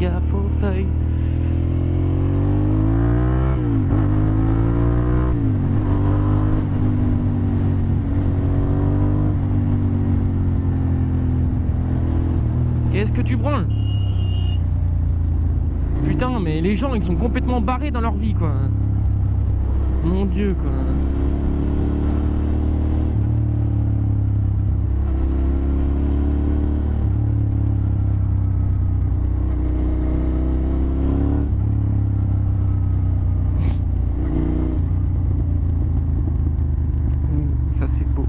gaffe aux feuilles. Qu'est-ce que tu branles? Putain, mais les gens, ils sont complètement barrés dans leur vie, quoi. Mon Dieu, quoi. Ça, c'est beau.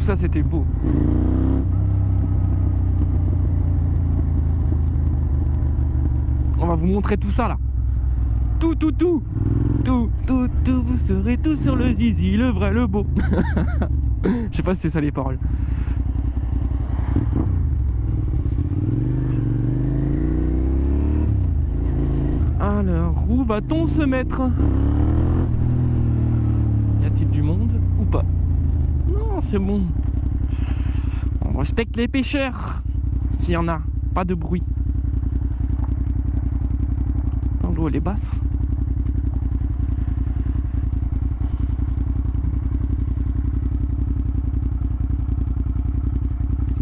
Ça c'était beau. On va vous montrer tout ça là. Tout, vous serez tous sur le zizi, le vrai, le beau. Je sais pas si c'est ça les paroles. Alors, où va-t-on se mettre? Y a-t-il du monde ou pas? Non, c'est bon. On respecte les pêcheurs. S'il y en a, pas de bruit. L'eau elle est basse.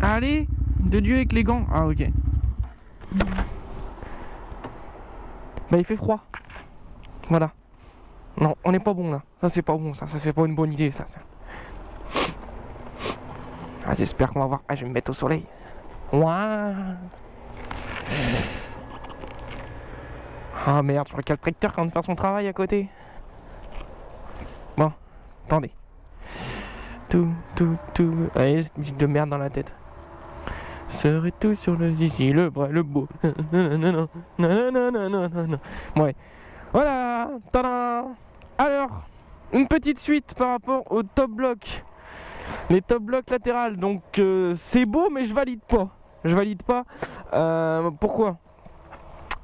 Allez, de Dieu avec les gants. Ah ok. Bah il fait froid. Voilà. Non, on n'est pas bon là. Ça c'est pas bon ça. Ça c'est pas une bonne idée ça. Ah, j'espère qu'on va voir. Ah, je vais me mettre au soleil. Ouah. Ah merde, je crois qu'il y a le tracteur qui vient de faire son travail à côté. Bon, attendez. Tout. Allez, cette musique de merde dans la tête. Serait tout sur le zizi, le vrai, le beau. Ouais. Voilà. Tada. Alors, une petite suite par rapport au top bloc. Les top blocs latérales, donc c'est beau mais je valide pas. Pourquoi?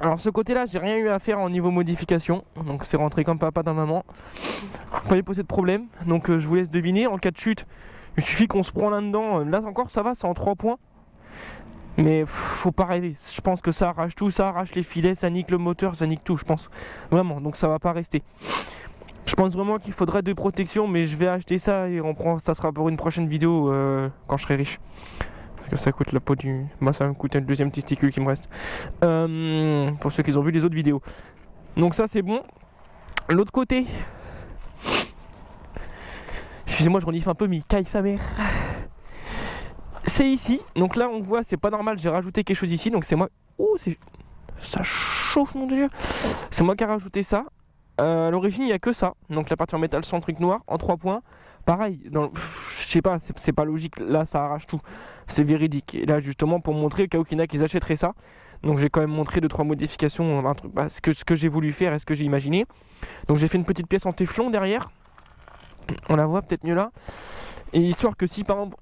Alors ce côté là j'ai rien eu à faire en niveau modification, donc c'est rentré comme papa dans maman, pas y poser de problème. Donc je vous laisse deviner, en cas de chute il suffit qu'on se prend là dedans. Là encore ça va, c'est en 3 points, mais faut pas rêver. Je pense que ça arrache tout, ça arrache les filets, ça nique le moteur, ça nique tout, je pense vraiment, donc ça va pas rester. Je pense vraiment qu'il faudrait des protections, mais je vais acheter ça et ça sera pour une prochaine vidéo quand je serai riche. Parce que ça coûte la peau du... Moi ça va me coûter le deuxième testicule qui me reste. Pour ceux qui ont vu les autres vidéos. Donc ça c'est bon. L'autre côté. Excusez-moi je renifle un peu mais il caille sa mère. C'est ici. Donc là on voit c'est pas normal, j'ai rajouté quelque chose ici. Donc c'est moi... Oh ça chauffe mon dieu. C'est moi qui ai rajouté ça. À l'origine il n'y a que ça, donc la partie en métal sans truc noir en 3 points, pareil, je sais pas, c'est pas logique, là ça arrache tout, c'est véridique. Et là justement pour montrer au cas où il y en a qui achèteraient ça, donc j'ai quand même montré 2-3 modifications, un truc, ce que j'ai voulu faire et ce que j'ai imaginé. Donc j'ai fait une petite pièce en téflon derrière, on la voit peut-être mieux là, et histoire que si par exemple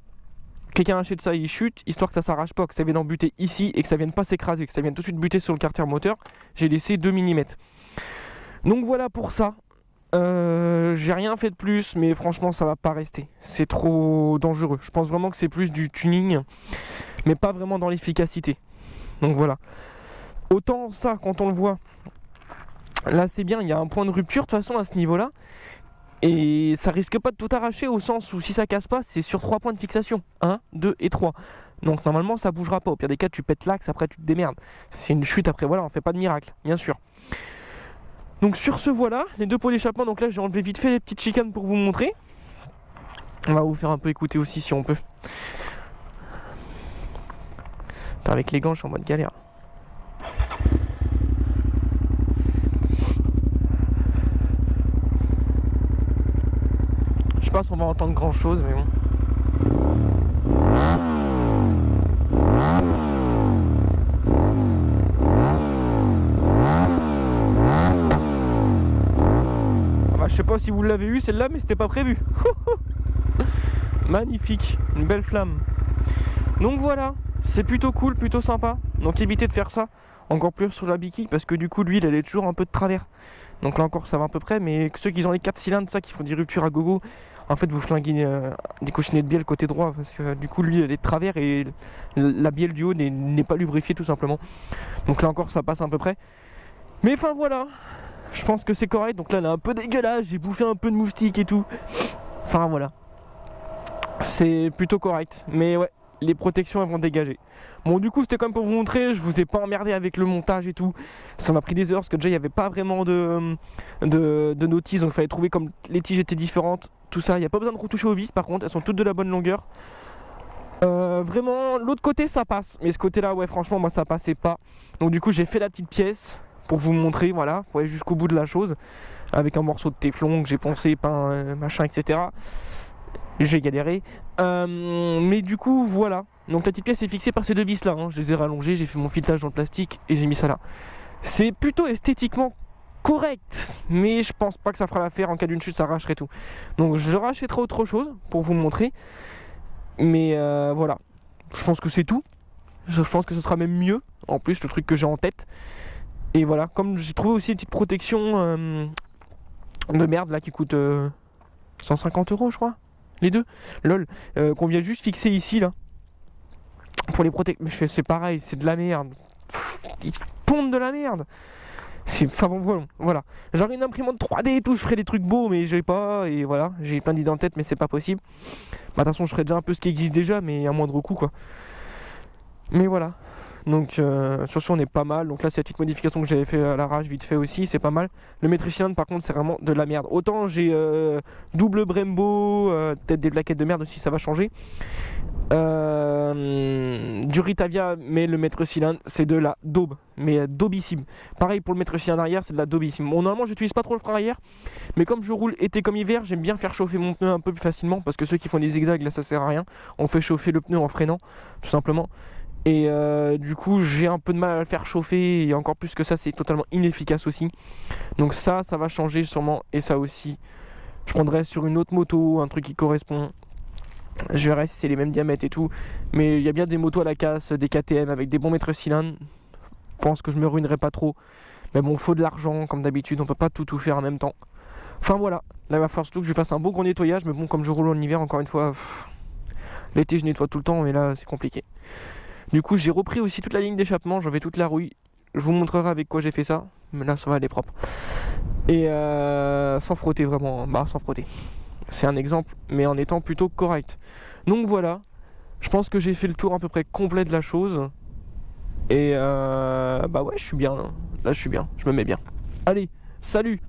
quelqu'un achète ça et il chute, histoire que ça s'arrache pas, que ça vienne en buter ici et que ça vienne pas s'écraser, que ça vienne tout de suite buter sur le carter moteur, j'ai laissé 2 mm. Donc voilà pour ça. J'ai rien fait de plus, mais franchement ça va pas rester. C'est trop dangereux. Je pense vraiment que c'est plus du tuning, mais pas vraiment dans l'efficacité. Donc voilà. Autant ça, quand on le voit, là c'est bien, il y a un point de rupture de toute façon à ce niveau-là. Et ça risque pas de tout arracher au sens où si ça casse pas, c'est sur 3 points de fixation. 1, 2 et 3. Donc normalement ça bougera pas. Au pire des cas tu pètes l'axe, après tu te démerdes. C'est une chute après, voilà, on fait pas de miracle, bien sûr. Donc sur ce voilà, les 2 pots d'échappement, donc là j'ai enlevé vite fait les petites chicanes pour vous montrer. On va vous faire un peu écouter aussi si on peut. Putain, avec les gants je suis en mode galère. Je sais pas si on va entendre grand chose mais bon. sais pas si vous l'avez eu celle-là, mais c'était pas prévu. Magnifique, une belle flamme. Donc voilà, c'est plutôt cool, plutôt sympa. Donc évitez de faire ça, encore plus sur la Biki, parce que du coup l'huile elle est toujours un peu de travers. Donc là encore ça va à peu près, mais ceux qui ont les 4 cylindres, ça qui font des ruptures à gogo, en fait vous flinguez des cochonnettes de bielle côté droit, parce que du coup l'huile elle est de travers et la bielle du haut n'est pas lubrifiée tout simplement. Donc là encore ça passe à peu près. Mais enfin voilà, je pense que c'est correct. Donc là elle est un peu dégueulasse, j'ai bouffé un peu de moustique et tout. Enfin voilà, c'est plutôt correct, mais ouais, les protections elles vont dégager. Bon du coup c'était quand même pour vous montrer, je vous ai pas emmerdé avec le montage et tout. Ça m'a pris des heures parce que déjà il n'y avait pas vraiment de notice, donc il fallait trouver comme les tiges étaient différentes, tout ça. Il n'y a pas besoin de retoucher aux vis par contre, elles sont toutes de la bonne longueur. Vraiment l'autre côté ça passe, mais ce côté là ouais franchement moi ça passait pas. Donc du coup j'ai fait la petite pièce pour vous montrer, voilà, pour aller jusqu'au bout de la chose. Avec un morceau de téflon que j'ai poncé, peint, machin, etc. J'ai galéré. Mais du coup, voilà. Donc la petite pièce est fixée par ces deux vis là. Hein. Je les ai rallongées, j'ai fait mon filetage dans le plastique et j'ai mis ça là. C'est plutôt esthétiquement correct, mais je pense pas que ça fera l'affaire. En cas d'une chute, ça arracherait tout. Donc je rachèterai autre chose pour vous montrer. Mais voilà. Je pense que c'est tout. Je pense que ce sera même mieux. En plus, le truc que j'ai en tête. Et voilà. Comme j'ai trouvé aussi une petite protection de merde là qui coûte 150 € je crois. Les deux, lol, qu'on vient juste fixer ici là. Pour les protections, c'est pareil, c'est de la merde. Ils pondent de la merde. Enfin bon, voilà. J'aurais une imprimante 3D et tout, je ferais des trucs beaux, mais j'ai pas, et voilà. J'ai plein d'idées en tête, mais c'est pas possible. Bah, de toute façon, je ferais déjà un peu ce qui existe déjà, mais à moindre coût quoi. Mais voilà. Donc sur ce on est pas mal. Donc là c'est la petite modification que j'avais fait à l'arrache vite fait aussi, c'est pas mal. Le métricilindre par contre c'est vraiment de la merde. Autant j'ai double Brembo, peut-être des plaquettes de merde aussi ça va changer. Du Ritavia, mais le maître-cylindre c'est de la daube, mais daubissime. Pareil pour le maître-cylindre arrière, c'est de la daubissime. Bon normalement j'utilise pas trop le frein arrière, mais comme je roule été comme hiver, j'aime bien faire chauffer mon pneu un peu plus facilement, parce que ceux qui font des zigzags là ça sert à rien. On fait chauffer le pneu en freinant tout simplement. Et du coup j'ai un peu de mal à le faire chauffer, et encore plus que ça c'est totalement inefficace aussi. Donc ça va changer sûrement, et ça aussi je prendrai sur une autre moto, un truc qui correspond. Je verrai si c'est les mêmes diamètres et tout. Mais il y a bien des motos à la casse, des KTM avec des bons mètres cylindres. Je pense que je me ruinerai pas trop. Mais bon, faut de l'argent comme d'habitude, on peut pas tout faire en même temps. Enfin voilà, là il va falloir surtout que je fasse un beau gros nettoyage. Mais bon, comme je roule en hiver, encore une fois, l'été je nettoie tout le temps, mais là c'est compliqué. Du coup j'ai repris aussi toute la ligne d'échappement, j'avais toute la rouille. Je vous montrerai avec quoi j'ai fait ça. Mais là ça va, elle est propre. Et sans frotter vraiment, bah sans frotter. C'est un exemple, mais en étant plutôt correct. Donc voilà, je pense que j'ai fait le tour à peu près complet de la chose. Et bah ouais, je suis bien là. Là je suis bien, je me mets bien. Allez, salut!